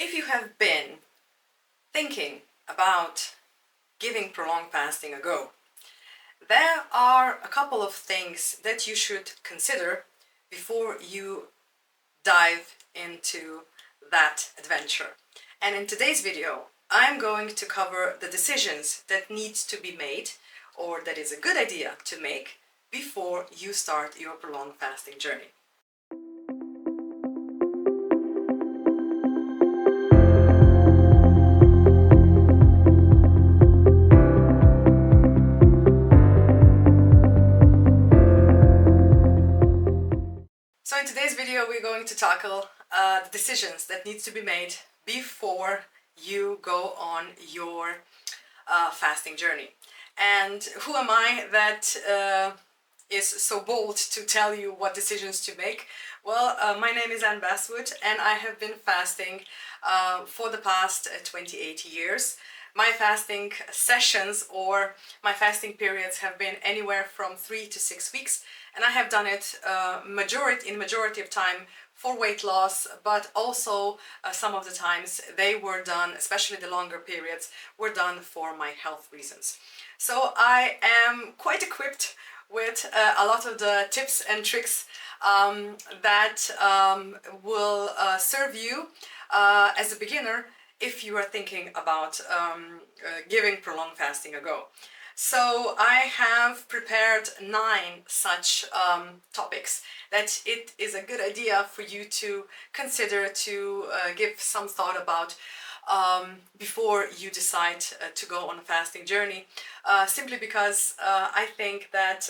If you have been thinking about giving prolonged fasting a go, there are a couple of things that you should consider before you dive into that adventure. And in today's video, I'm going to cover the decisions that need to be made, or that is a good idea to make, before you start your prolonged fasting journey. So in today's video, we're going to tackle the decisions that need to be made before you go on your fasting journey. And who am I that is so bold to tell you what decisions to make? Well, my name is Basswood, and I have been fasting for the past 28 years. My fasting sessions or my fasting periods have been anywhere from 3 to 6 weeks, and I have done it majority of time for weight loss, but also some of the times they were done, especially the longer periods, were done for my health reasons. So I am quite equipped with a lot of the tips and tricks that will serve you as a beginner if you are thinking about giving prolonged fasting a go. So I have prepared 9 such topics that it is a good idea for you to consider, to give some thought about before you decide to go on a fasting journey, simply because I think that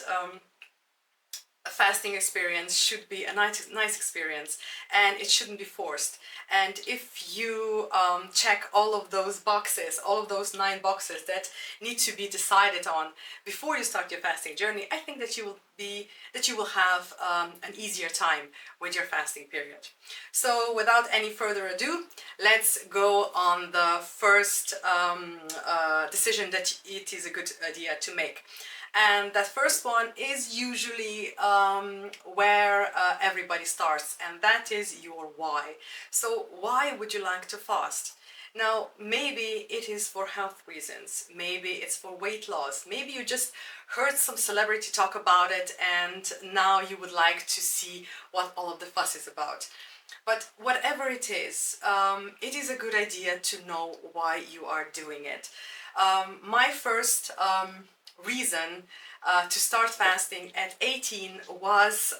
a fasting experience should be a nice experience, and it shouldn't be forced. And if you check all of those boxes, all of those 9 boxes that need to be decided on before you start your fasting journey, I think that you will have an easier time with your fasting period. So without any further ado, let's go on the first decision that it is a good idea to make. And that first one is usually where everybody starts, and that is your why. So why would you like to fast? Now, maybe it is for health reasons, maybe it's for weight loss, maybe you just heard some celebrity talk about it and now you would like to see what all of the fuss is about. But whatever it is a good idea to know why you are doing it. My first reason to start fasting at 18 was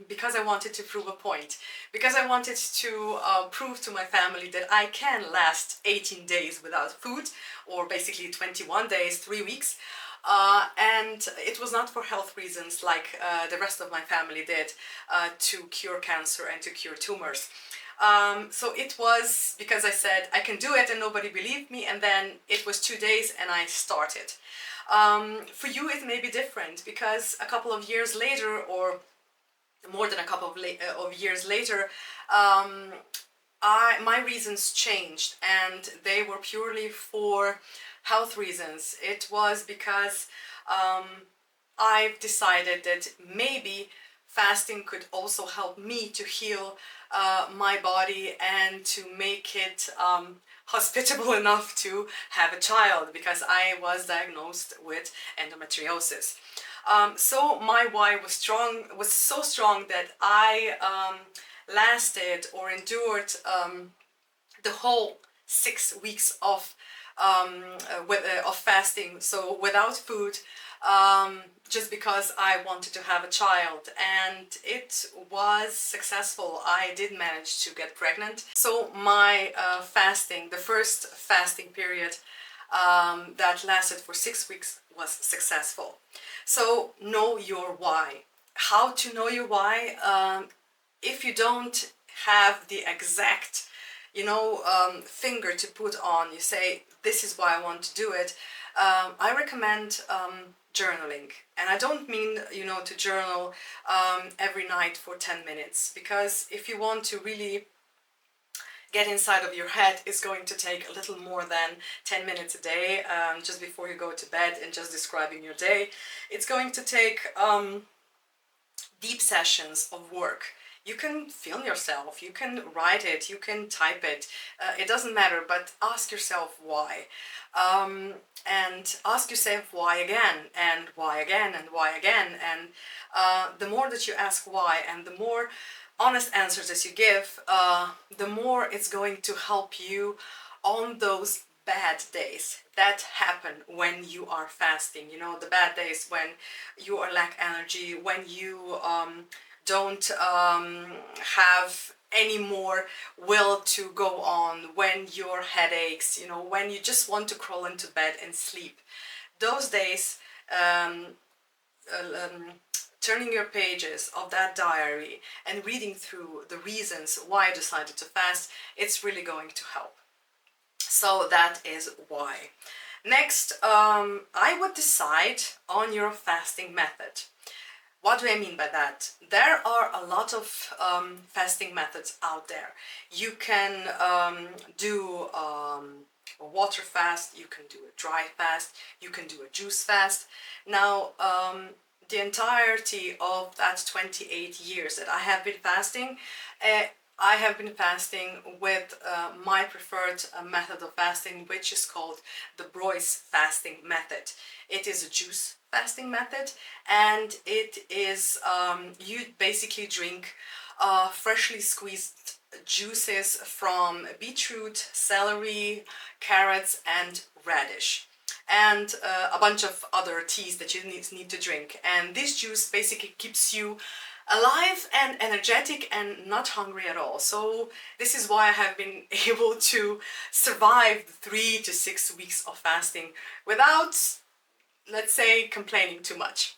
because I wanted to prove a point, because I wanted to prove to my family that I can last 18 days without food, or basically 21 days, 3 weeks. And it was not for health reasons like the rest of my family did, to cure cancer and to cure tumors. So it was because I said I can do it and nobody believed me, and then it was 2 days and I started. For you it may be different, because a couple of years later, or more than a couple of years later, my reasons changed, and they were purely for health reasons. It was because I've decided that maybe fasting could also help me to heal my body and to make it hospitable enough to have a child, because I was diagnosed with endometriosis. So my why was so strong that I lasted or endured the whole 6 weeks of fasting, so without food, just because I wanted to have a child, and it was successful. I did manage to get pregnant. So my fasting, the first fasting period that lasted for 6 weeks, was successful. So know your why. How to know your why? If you don't have the exact finger to put on, you say, this is why I want to do it, I recommend journaling. And I don't mean, to journal every night for 10 minutes, because if you want to really get inside of your head, it's going to take a little more than 10 minutes a day, just before you go to bed and just describing your day. It's going to take deep sessions of work. You can film yourself, you can write it, you can type it, it doesn't matter, but ask yourself why. And ask yourself why again, and why again, and why again. And the more that you ask why, and the more honest answers that you give, the more it's going to help you on those bad days that happen when you are fasting. You know, the bad days when you are lack energy, when you don't have any more will to go on, when your headaches, you know, when you just want to crawl into bed and sleep. Those days, um, turning your pages of that diary and reading through the reasons why I decided to fast, it's really going to help. So that is why. Next, I would decide on your fasting method. What do I mean by that? There are a lot of fasting methods out there. You can do a water fast, you can do a dry fast, you can do a juice fast. Now, the entirety of that 28 years that I have been fasting, I have been fasting with my preferred method of fasting, which is called the Broyce fasting method. It is a juice fasting method, and it is you basically drink freshly squeezed juices from beetroot, celery, carrots, and radish, and a bunch of other teas that you need to drink. And this juice basically keeps you alive and energetic and not hungry at all. So this is why I have been able to survive the 3 to 6 weeks of fasting without, let's say, complaining too much.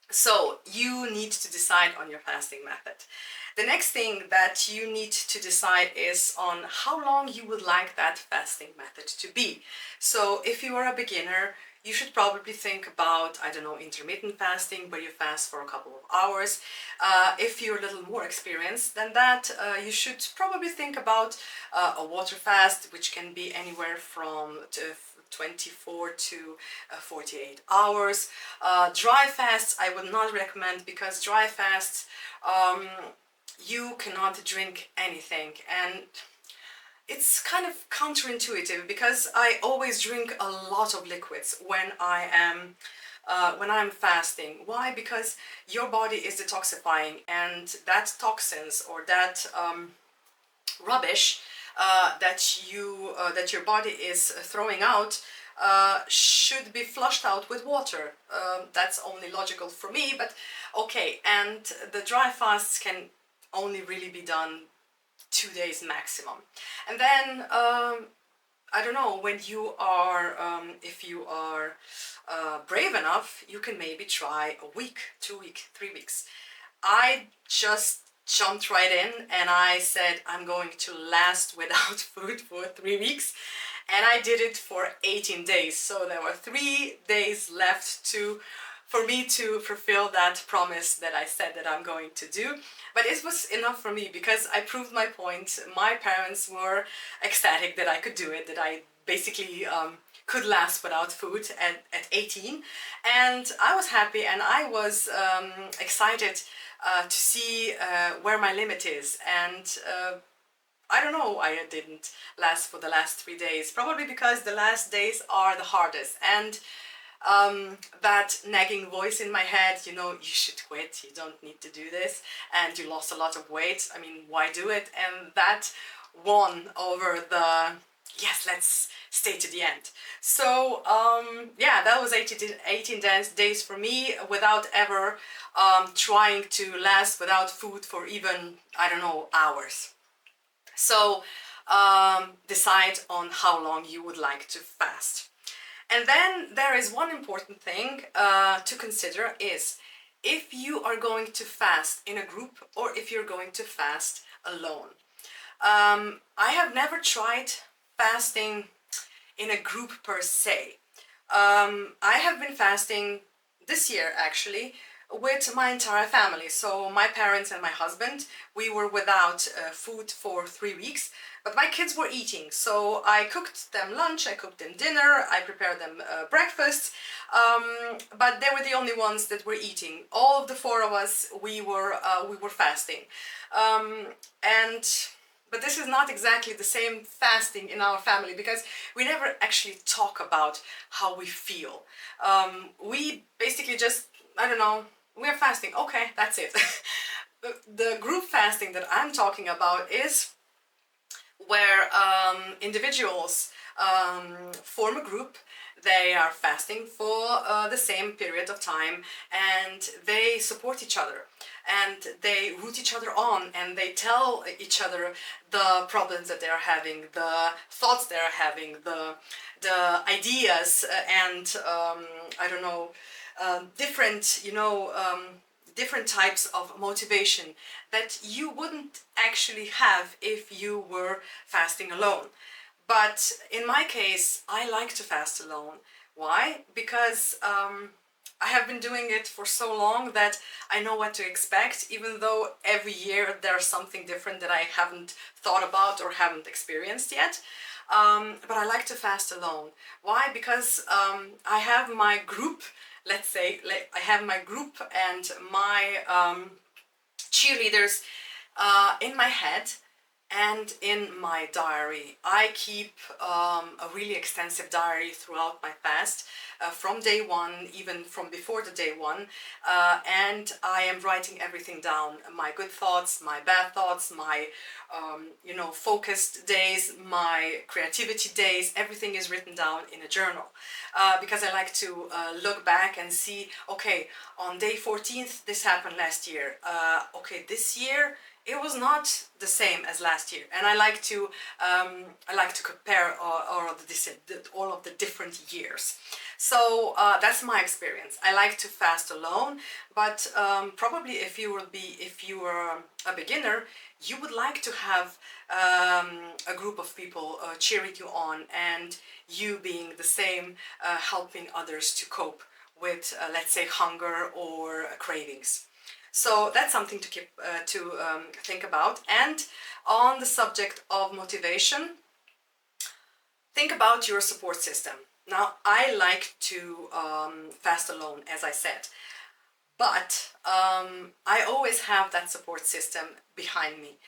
So you need to decide on your fasting method. The next thing that you need to decide is on how long you would like that fasting method to be. So if you are a beginner, you should probably think about, I don't know, intermittent fasting, where you fast for a couple of hours. If you're a little more experienced than that, you should probably think about a water fast, which can be anywhere from 24 to 48 hours. Dry fasts I would not recommend, because dry fasts, you cannot drink anything, and it's kind of counterintuitive, because I always drink a lot of liquids when I'm fasting. Why? Because your body is detoxifying, and that toxins or that rubbish that your body is throwing out should be flushed out with water. That's only logical for me, but okay. And the dry fasts can only really be done 2 days maximum. And then I don't know, when you are if you are brave enough, you can maybe try a week, 2 weeks, 3 weeks. I just jumped right in and I said I'm going to last without food for 3 weeks, and I did it for 18 days. So there were 3 days left for me to fulfill that promise that I said that I'm going to do. But it was enough for me, because I proved my point. My parents were ecstatic that I could do it, that I basically could last without food at 18. And I was happy, and I was excited to see where my limit is. And I don't know why I didn't last for the last 3 days. Probably because the last days are the hardest. And that nagging voice in my head, you know, you should quit, you don't need to do this, and you lost a lot of weight, I mean, why do it? And that won over the, yes, let's stay to the end. So yeah, that was 18 days for me, without ever trying to last without food for even, I don't know, hours. So decide on how long you would like to fast. And then there is one important thing to consider, is if you are going to fast in a group or if you're going to fast alone. I have never tried fasting in a group per se. I have been fasting this year, actually, with my entire family. So my parents and my husband, we were without food for 3 weeks, but my kids were eating. So I cooked them lunch, I cooked them dinner, I prepared them breakfast, but they were the only ones that were eating. All of the four of us, we were fasting, and. But this is not exactly the same fasting in our family, because we never actually talk about how we feel. We basically just, I don't know, we're fasting. Okay, that's it. The group fasting that I'm talking about is where individuals form a group. They are fasting for the same period of time, and they support each other, and they root each other on, and they tell each other the problems that they are having, the thoughts they are having, the ideas, and I don't know, different, different types of motivation that you wouldn't actually have if you were fasting alone. But in my case, I like to fast alone. Why? Because I have been doing it for so long that I know what to expect, even though every year there's something different that I haven't thought about or haven't experienced yet. But I like to fast alone. Why? Because I have my group, let's say, I have my group and my cheerleaders in my head and in my diary. I keep a really extensive diary throughout my fast, from day one, even from before the day one, and I am writing everything down: my good thoughts, my bad thoughts, my focused days, my creativity days. Everything is written down in a journal, because I like to look back and see, okay, on day 14th this happened last year, okay, this year it was not the same as last year, and I like to compare all of the different years. So that's my experience. I like to fast alone, but probably if you were a beginner, you would like to have a group of people cheering you on, and you being the same, helping others to cope with, let's say, hunger or cravings. So that's something to keep think about. And on the subject of motivation, think about your support system. Now, I like to fast alone, as I said, but I always have that support system behind me.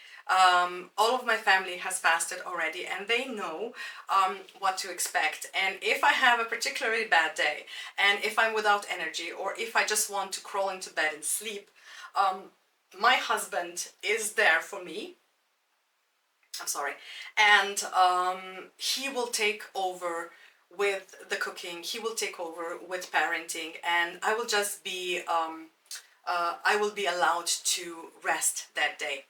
All of my family has fasted already, and they know what to expect. And if I have a particularly bad day, and if I'm without energy, or if I just want to crawl into bed and sleep, my husband is there for me. I'm sorry. And he will take over with the cooking, he will take over with parenting, and I will just be I will be allowed to rest that day,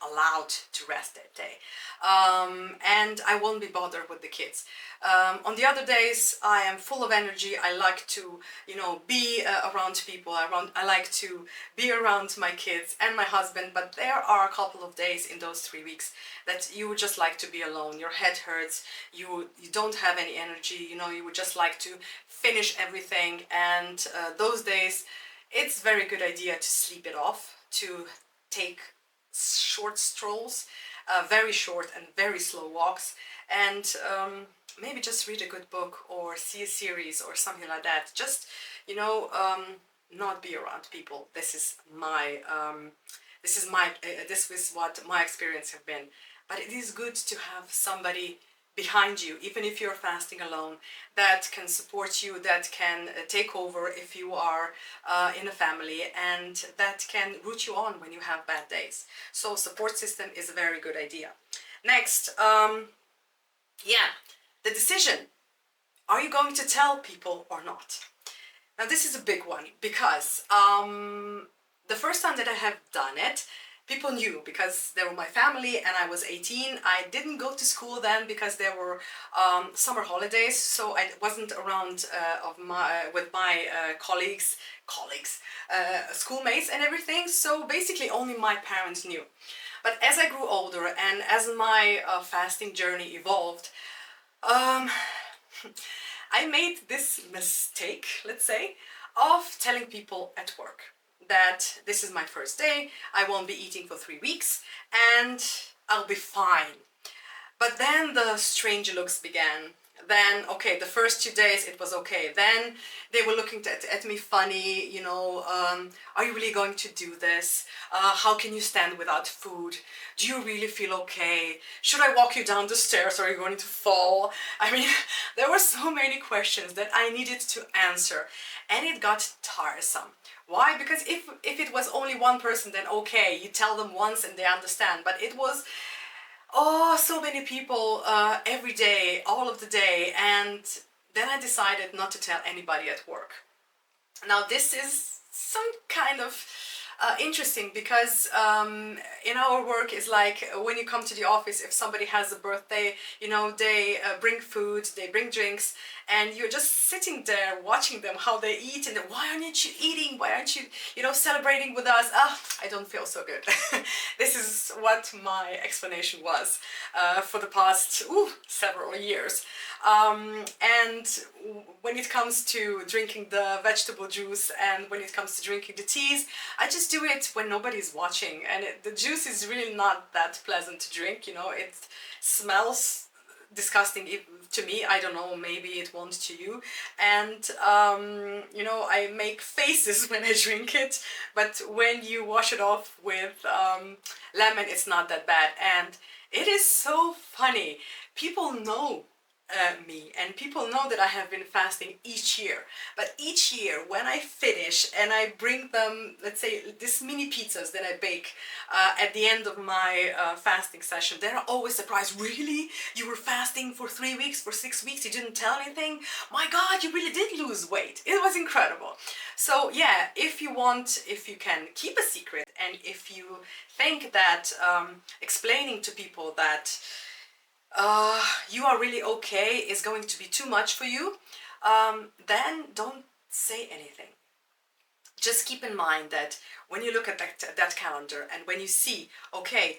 and I won't be bothered with the kids. On the other days, I am full of energy. I like to, be around people. I like to be around my kids and my husband. But there are a couple of days in those 3 weeks that you would just like to be alone. Your head hurts. You don't have any energy. You would just like to finish everything. And those days, it's very good idea to sleep it off, to take short strolls, very short and very slow walks, and maybe just read a good book or see a series or something like that. Just, not be around people. This is what my experience have been. But it is good to have somebody behind you, even if you're fasting alone, that can support you, that can take over if you are in a family, and that can root you on when you have bad days. So support system is a very good idea. Next, the decision. Are you going to tell people or not? Now this is a big one, because the first time that I have done it, people knew, because they were my family and I was 18. I didn't go to school then because there were summer holidays, so I wasn't around with my schoolmates and everything. So basically only my parents knew. But as I grew older and as my fasting journey evolved, I made this mistake, let's say, of telling people at work. that this is my first day, I won't be eating for 3 weeks, and I'll be fine. But then the strange looks began. Then, okay, the first 2 days it was okay. Then they were looking at me funny, you know, are you really going to do this? How can you stand without food? Do you really feel okay? Should I walk you down the stairs or are you going to fall? I mean, there were so many questions that I needed to answer, and it got tiresome. Why? Because if it was only one person, then okay, you tell them once and they understand. But it was, oh, so many people every day, all of the day, and then I decided not to tell anybody at work. Now this is some kind of interesting, because in our work is like when you come to the office, if somebody has a birthday, you know, they bring food, they bring drinks, and you're just sitting there watching them how they eat, and then, why aren't you eating? Why aren't you, you know, celebrating with us? I don't feel so good. This is what my explanation was for the past several years. And when it comes to drinking the vegetable juice and when it comes to drinking the teas, I just do it when nobody's watching, and the juice is really not that pleasant to drink, you know, it smells disgusting to me. I don't know, maybe it won't to you. And you know, I make faces when I drink it, but when you wash it off with lemon, it's not that bad. And it is so funny, people know me, and people know that I have been fasting each year, but each year when I finish and I bring them, let's say, these mini pizzas that I bake at the end of my fasting session, they're always surprised. Really? You were fasting for 3 weeks, for 6 weeks, you didn't tell anything? My God, you really did lose weight. It was incredible. So yeah, if you want, if you can keep a secret, and if you think that explaining to people that you are really okay is going to be too much for you, then don't say anything. Just keep in mind that when you look at that calendar, and when you see, okay,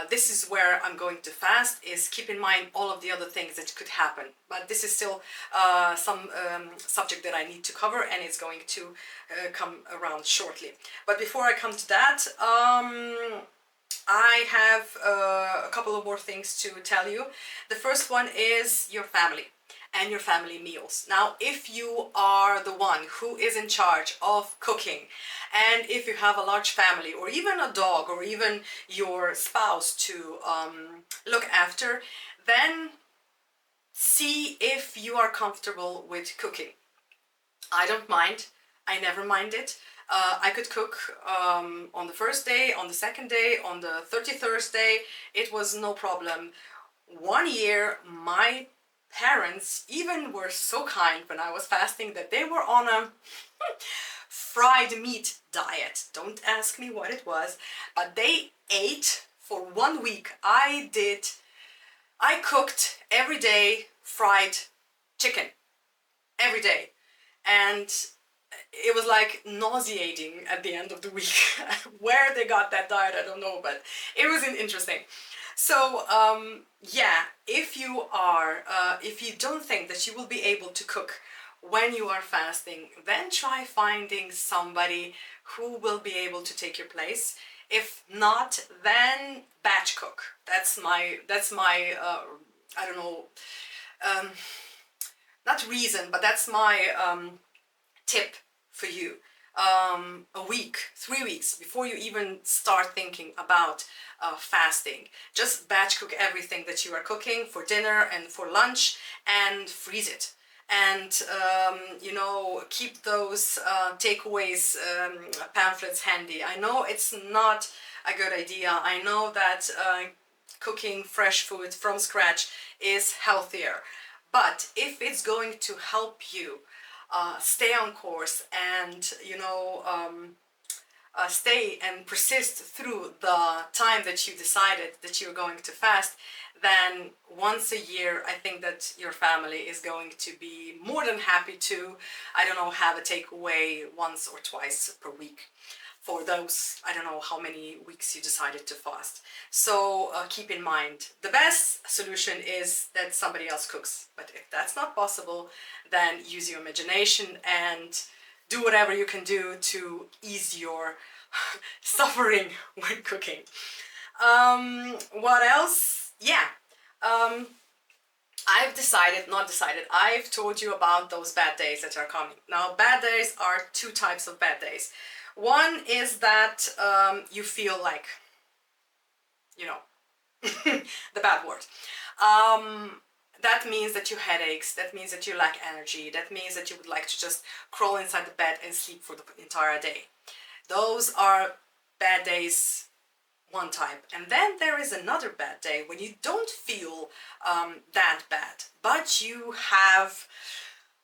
this is where I'm going to fast, is keep in mind all of the other things that could happen. But this is still some subject that I need to cover, and it's going to come around shortly. But before I come to that, I have a couple of more things to tell you. The first one is your family and your family meals. Now, if you are the one who is in charge of cooking, and if you have a large family, or even a dog, or even your spouse to look after, then see if you are comfortable with cooking. I don't mind. I never minded. I could cook on the first day, on the second day, on the 33rd day. It was no problem. One year, my parents even were so kind when I was fasting that they were on a fried meat diet. Don't ask me what it was, but they ate for 1 week. I cooked every day fried chicken. Every day. And it was like nauseating at the end of the week. Where they got that diet, I don't know, but it was interesting. So yeah, if you don't think that you will be able to cook when you are fasting, then try finding somebody who will be able to take your place. If not, then batch cook. That's my I don't know, not reason, but that's my tip for you. A week, 3 weeks before you even start thinking about fasting, just batch cook everything that you are cooking for dinner and for lunch, and freeze it. And you know, keep those takeaways pamphlets handy. I know it's not a good idea. I know that cooking fresh food from scratch is healthier, but if it's going to help you stay on course, and you know, stay and persist through the time that you decided that you're going to fast, then once a year, I think that your family is going to be more than happy to, I don't know, have a takeaway once or twice per week for those, I don't know how many weeks you decided to fast. So keep in mind, the best solution is that somebody else cooks. But if that's not possible, then use your imagination and do whatever you can do to ease your suffering when cooking. What else? Yeah. I've told you about those bad days that are coming. Now, bad days are two types of bad days. One is that you feel like, you know, the bad word. That means that you headaches, that means that you lack energy, that means that you would like to just crawl inside the bed and sleep for the entire day. Those are bad days, one type. And then there is another bad day when you don't feel that bad, but you have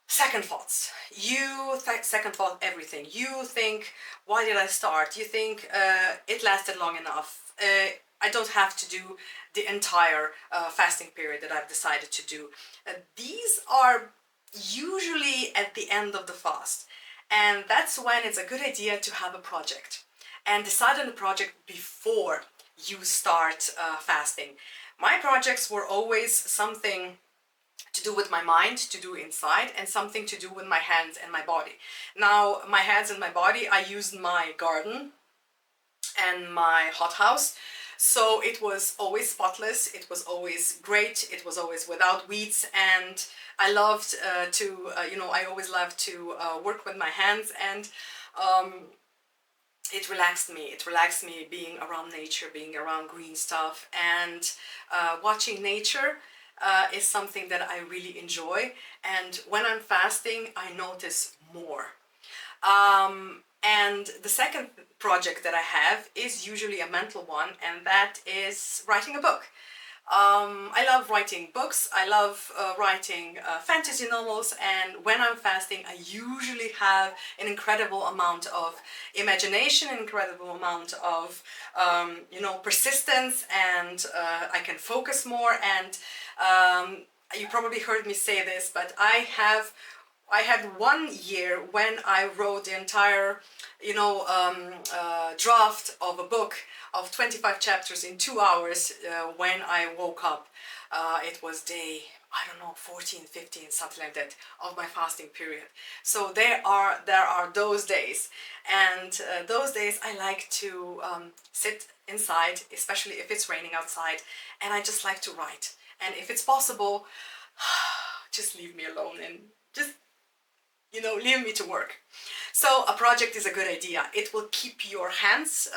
second thoughts. You second thought everything. You think, why did I start? You think it lasted long enough. I don't have to do the entire fasting period that I've decided to do. These are usually at the end of the fast. And that's when it's a good idea to have a project and decide on the project before you start fasting. My projects were always something to do with my mind, to do inside, and something to do with my hands and my body. Now, my hands and my body, I used my garden and my hothouse. So it was always spotless, it was always great, it was always without weeds, and I loved I always loved to work with my hands, and it relaxed me. It relaxed me being around nature, being around green stuff, and watching nature is something that I really enjoy. And when I'm fasting, I notice more. And the second project that I have is usually a mental one, and that is writing a book. I love writing books, I love writing fantasy novels, and when I'm fasting I usually have an incredible amount of imagination, an incredible amount of persistence, and I can focus more. And you probably heard me say this, but I had 1 year when I wrote the entire draft of a book of 25 chapters in 2 hours when I woke up. It was day, I don't know, 14, 15, something like that, of my fasting period. So there are those days, and those days I like to sit inside, especially if it's raining outside, and I just like to write. And if it's possible, just leave me alone and just leave me to work. So a project is a good idea. It will keep your hands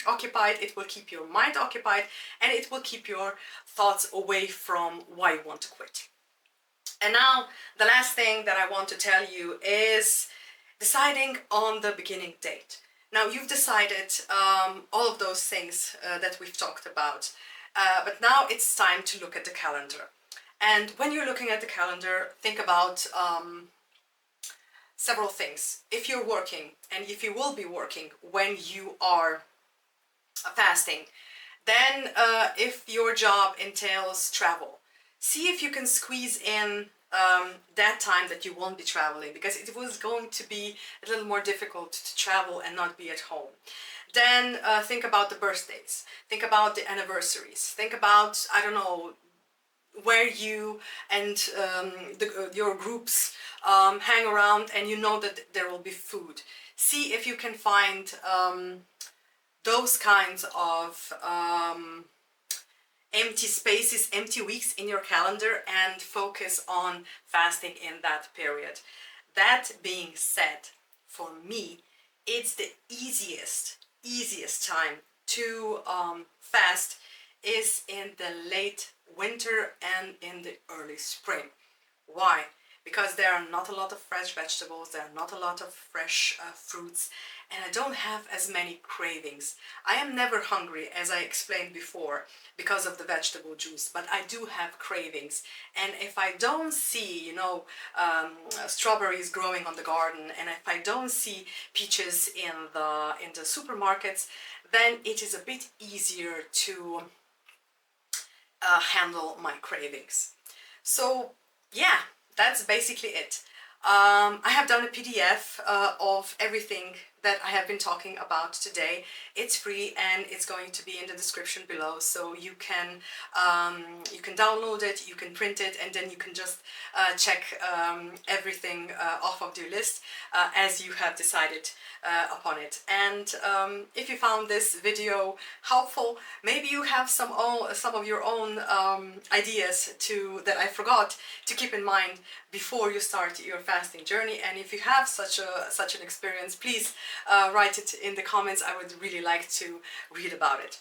occupied, it will keep your mind occupied, and it will keep your thoughts away from why you want to quit. And now, the last thing that I want to tell you is deciding on the beginning date. Now, you've decided all of those things that we've talked about, but now it's time to look at the calendar. And when you're looking at the calendar, think about several things. If you're working, and if you will be working when you are fasting, then if your job entails travel, see if you can squeeze in that time that you won't be traveling, because it was going to be a little more difficult to travel and not be at home. Then think about the birthdays, think about the anniversaries, think about, I don't know, where you and your groups hang around, and you know that there will be food. See if you can find those kinds of empty spaces, empty weeks in your calendar, and focus on fasting in that period. That being said, for me, it's the easiest time to fast is in the late winter and in the early spring. Why? Because there are not a lot of fresh vegetables, there are not a lot of fresh fruits, and I don't have as many cravings. I am never hungry, as I explained before, because of the vegetable juice, but I do have cravings. And if I don't see, strawberries growing on the garden, and if I don't see peaches in the supermarkets, then it is a bit easier to handle my cravings. So yeah, that's basically it. I have done a PDF of everything that I have been talking about today. It's free and it's going to be in the description below, so you can download it, you can print it, and then you can just check everything off of your list as you have decided upon it. And if you found this video helpful, maybe you have some of your own ideas that I forgot to keep in mind before you start your fasting journey. And if you have such an experience, please write it in the comments. I would really like to read about it.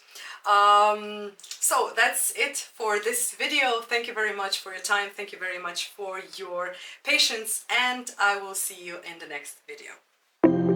So that's it for this video. Thank you very much for your time. Thank you very much for your patience, and I will see you in the next video.